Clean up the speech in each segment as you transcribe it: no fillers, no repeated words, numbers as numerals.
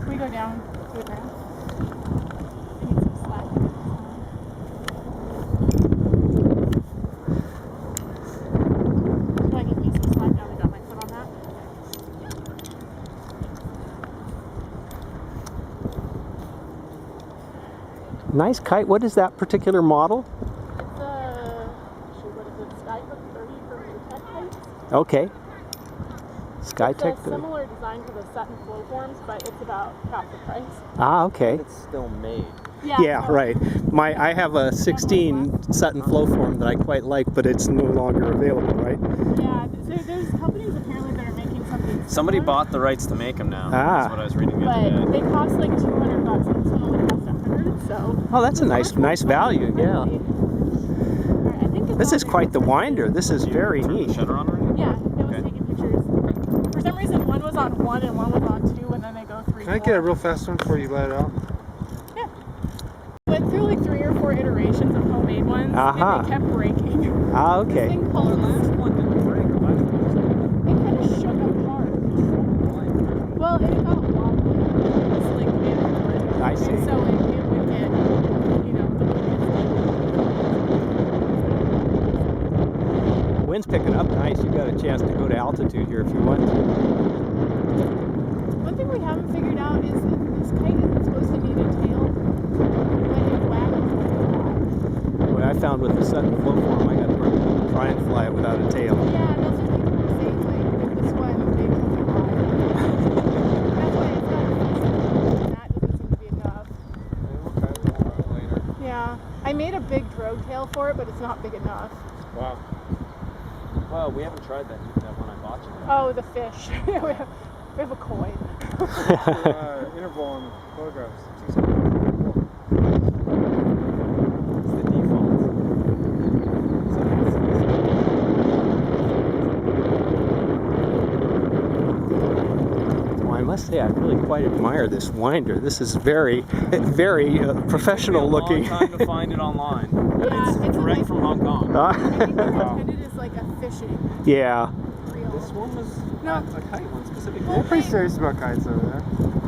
Can we go down to the ground? I need some slack. Do I give me some slack now that I got my foot on that? Nice kite. What is that particular model? It's a, what is it, Skyhook 30 from Tech Heights. Okay. It's Skytech. a similar design to the set and flow forms, but it's about half the price. Ah, okay. It's still made. Yeah, right. I have a 16 Sutton flow form that I quite like, but it's no longer available, right? Yeah, so there's companies apparently that are making something Somebody similar, bought the rights to make them now. Ah. That's what I was reading the other but day. they cost like $200 and this one only costs $100, so. Oh, that's a nice value, yeah. Alright, I think it's This all is there. quite the winder. This is very Turn neat. the shutter on already? Yeah, it was taking pictures. For some reason, one was on 1 and one was on 2, and then they go 3, Can I get a real fast one before you let it out? Yeah. Went through like 3 or 4 iterations of homemade ones, and they kept breaking. Ah, This okay. thing colorless. One didn't break. It kind of shook apart. Well, it got wobbly. It's like made of wood. I see. And so it would get, you know, the Wind's picking up nice. You've got a chance to go to altitude here if you want to. One thing we haven't figured out is that this kite isn't supposed to need a tail, but it waggles. What I found with the Sutton flow form, I got to try and fly it without a tail. Yeah, that's what people were saying, like, with this one, they took it off. That's why it's got a that doesn't seem to be enough. Yeah, I made a big drogue tail for it, but it's not big enough. Wow. Well, we haven't tried that one I bought you. Oh, the fish. we have a koi. Interval on photographs. It's the default. Well, I must say, I really quite admire this winder. This is very professional looking. It took me a long time to find it online. Yeah, it's Direct like, from Hong Kong. I think it's intended as like a fishing Yeah. reel. This one was No. a kite one specifically. They're pretty serious about kites over there.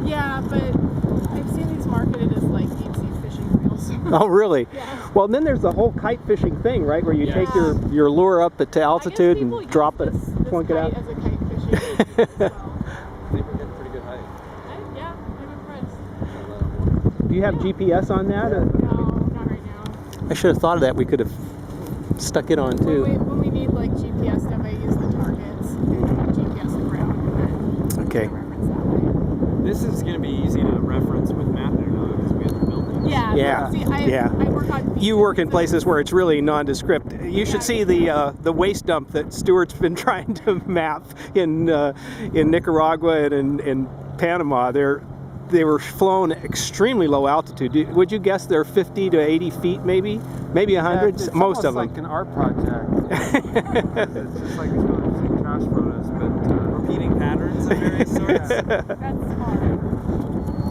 Yeah, but I've seen these marketed as like deep sea fishing reels. Oh, really? Yeah. Well, then there's the whole kite fishing thing, right? Where you Yeah. take your lure up to altitude people and drop it, use this plunk it kite out. as a kite fishing as well. They were getting pretty good height. Yeah, I'm impressed. Do you have GPS on that? No, not right now. I should have thought of that. We could have stuck it on too. When we need like GPS stuff, I use the targets and GPS the ground and then Okay. reference that way. This is going to be easy to reference with mapping now because we have the buildings. Yeah. Yeah, See, yeah. I work on You work in beaches, places where it's really nondescript. You should see the waste dump that Stuart's been trying to map in Nicaragua and in Panama. They were flown extremely low altitude. Would you guess they're 50 to 80 feet, maybe 100? It's Most of almost them. like an art project. It's just like seeing trash photos, but Repeating patterns of various sorts. That's hard.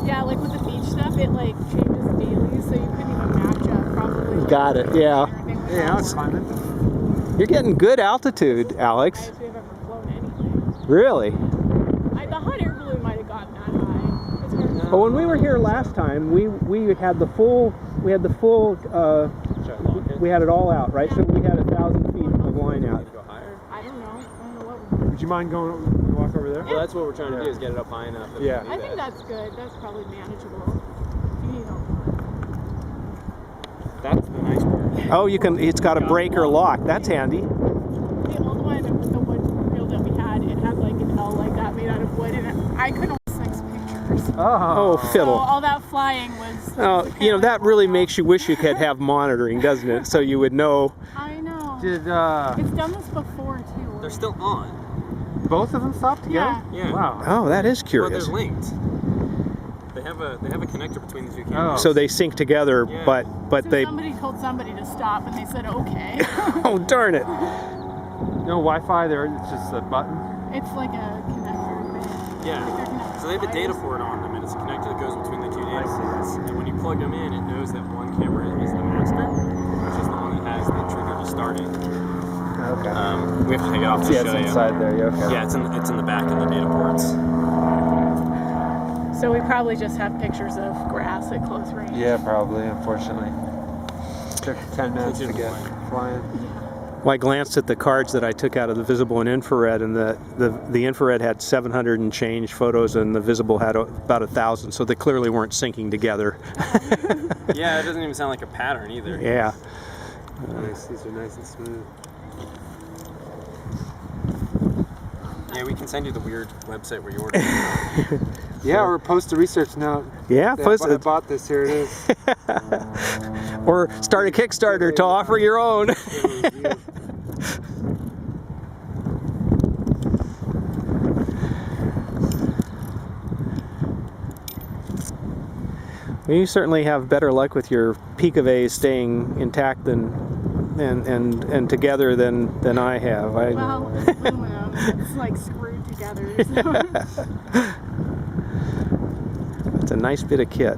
Yeah, like with the beach stuff, it like changes daily, so you couldn't even match up probably. Like, Got it, yeah. everything was yeah, all it's wrong. fun. You're getting good altitude, Alex. Highest we've ever flown anything. Really? The hot air balloon might have gotten that high. It's hard to Well, when we were here last time, we had the full we had it all out, right? So we had 1,000 feet of line out. Go higher? I don't know what we're Would you mind going walk over there? Well, that's what we're trying to do is get it up high enough. That we Yeah. can do I think that. that's good. That's probably manageable. If you need help. That's the nice part. Oh, you can. It's got a breaker lock. That's handy. The old one, the wood reel that we had, it had like an L like that made out of wood, and I couldn't 6 pictures. Oh, So fiddle. all that flying was. Oh, you know, that really makes you wish you could have monitoring, doesn't it? So you would know. I know. Did It's done this before too. They're still on. both of them stop together? Yeah. Yeah. Wow. Oh, that is Well, curious. they're linked. They have a connector between the two cameras. So they sync together, Yeah. but So they. somebody told somebody to stop, and they said okay. Oh, darn it! No Wi-Fi there, it's just a button. It's like a connector thing. Yeah. Like they're connected So they have a data wires. port on them, and it's a connector that goes between the two data I see. ports. And when you plug them in, it knows that one camera is the master, which is the one that has the trigger to start it. Okay. We have to take it off to Yeah, show it's you. inside there. Yeah, okay. Yeah, it's in the back in the data ports. So So we probably just have pictures of grass at close range. Yeah, probably, unfortunately. Took 10 minutes to get flying. Well, I glanced at the cards that I took out of the visible and infrared, and the infrared had 700 and change photos, and the visible had about 1,000, so they clearly weren't syncing together. Yeah, it doesn't even sound like a pattern either. Yeah. Nice, these are nice and smooth. Yeah, we can send you the weird website where you order. Yeah, or post a research note. Yeah, post I it. bought this, here it is. Or start a Kickstarter to offer your own. Well, you certainly have better luck with your peak of A's staying intact and together than I have. Well, it's aluminum. It's like screwed together. So. It's a nice bit of kit.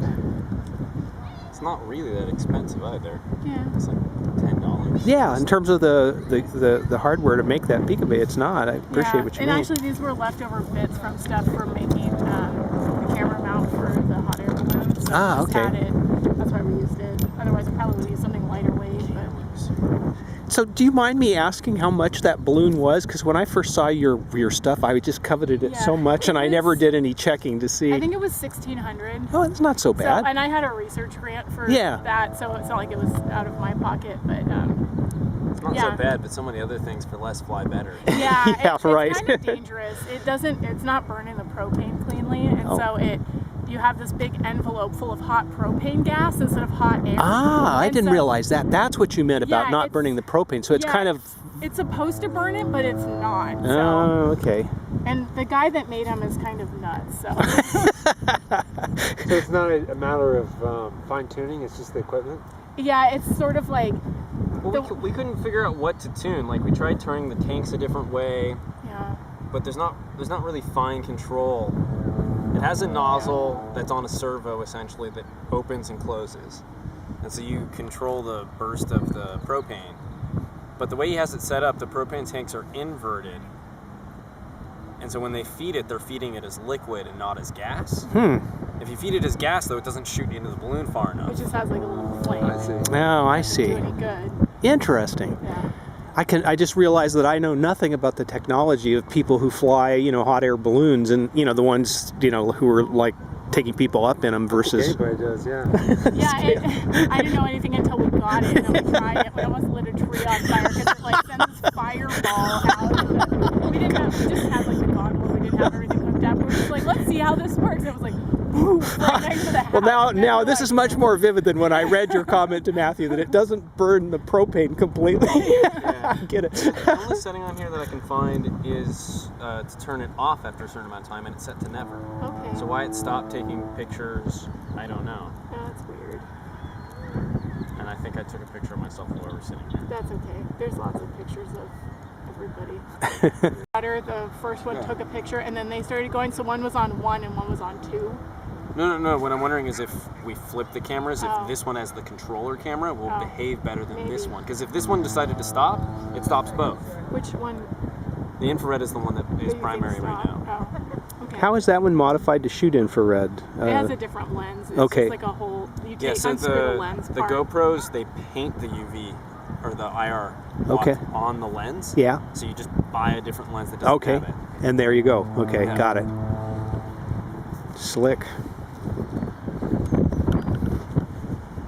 It's not really that expensive either. Yeah. It's like $10. Yeah, in terms of the hardware to make that peak of A, it's not. I appreciate what you and mean. actually these were leftover bits from stuff for making the camera mount for the hot air balloon. So Ah, we just okay. had it. That's why we used it. Otherwise we probably would use something lighter weight. But So, do you mind me asking how much that balloon was? Because when I first saw your stuff, I just coveted it so much, and I never did any checking to see. I think it was $1,600. Oh, it's not so So, bad. and I had a research grant for Yeah. that, so it's not like it was out of my pocket. But It's not Yeah. so bad, but some of the other things for less fly better. yeah, Yeah, right. It's kind of dangerous. It's not burning the propane cleanly, and so you have this big envelope full of hot propane gas instead of hot air. Ah, I And didn't so- realize that. That's what you meant about Yeah, not it's- burning the propane. So it's yeah, kind of. It's supposed to burn it, but it's not. So. Oh, okay. And the guy that made them is kind of nuts. So So it's not a matter of fine tuning, it's just the equipment? yeah, it's sort of like Well, we couldn't figure out what to tune. Like we tried turning the tanks a different way, yeah. but there's not really fine control. It has a nozzle that's on a servo essentially that opens and closes, and so you control the burst of the propane. But the way he has it set up, the propane tanks are inverted, and so when they feed it, they're feeding it as liquid and not as gas. If you feed it as gas, though, it doesn't shoot into the balloon far enough. It just has like a little flame. I see. Oh, I Do see. any good? Interesting. Yeah. I just realized that I know nothing about the technology of people who fly, hot air balloons, and the ones, who are like taking people up in them versus. Everybody does, yeah. Yeah, I didn't know anything until we got it and then we tried it. We almost lit a tree on fire because it like sends this fireball out. We just had like the goggle. We didn't have everything hooked up. We were just like, let's see how this works. And it was like, poof, right next to the house. Well, And now we're this like, is much more vivid than when I read your comment to Matthew that it doesn't burn the propane completely. I get it. The only setting on here that I can find is to turn it off after a certain amount of time, and it's set to never. Okay. So why it stopped taking pictures, I don't know. That's weird. And I think I took a picture of myself while we were sitting there. That's okay. There's lots of pictures of everybody. The first one took a picture and then they started going. So one was on 1 and one was on 2. No. What I'm wondering is if we flip the cameras, Oh. if this one has the controller camera, will Oh. behave better than this Maybe. one. Because if this one decided to stop, it stops both. Which one? The infrared is the one that do you is think primary right stopped? now. Oh, okay. How is that one modified to shoot infrared? It has a different lens. It's okay. just like a whole. You Yeah, take so unscrew the lens the part. GoPros, they paint the UV or the IR block Okay. on the lens. Yeah. So you just buy a different lens that doesn't Okay. have it. And there you go. Okay, Yeah. got it. Slick.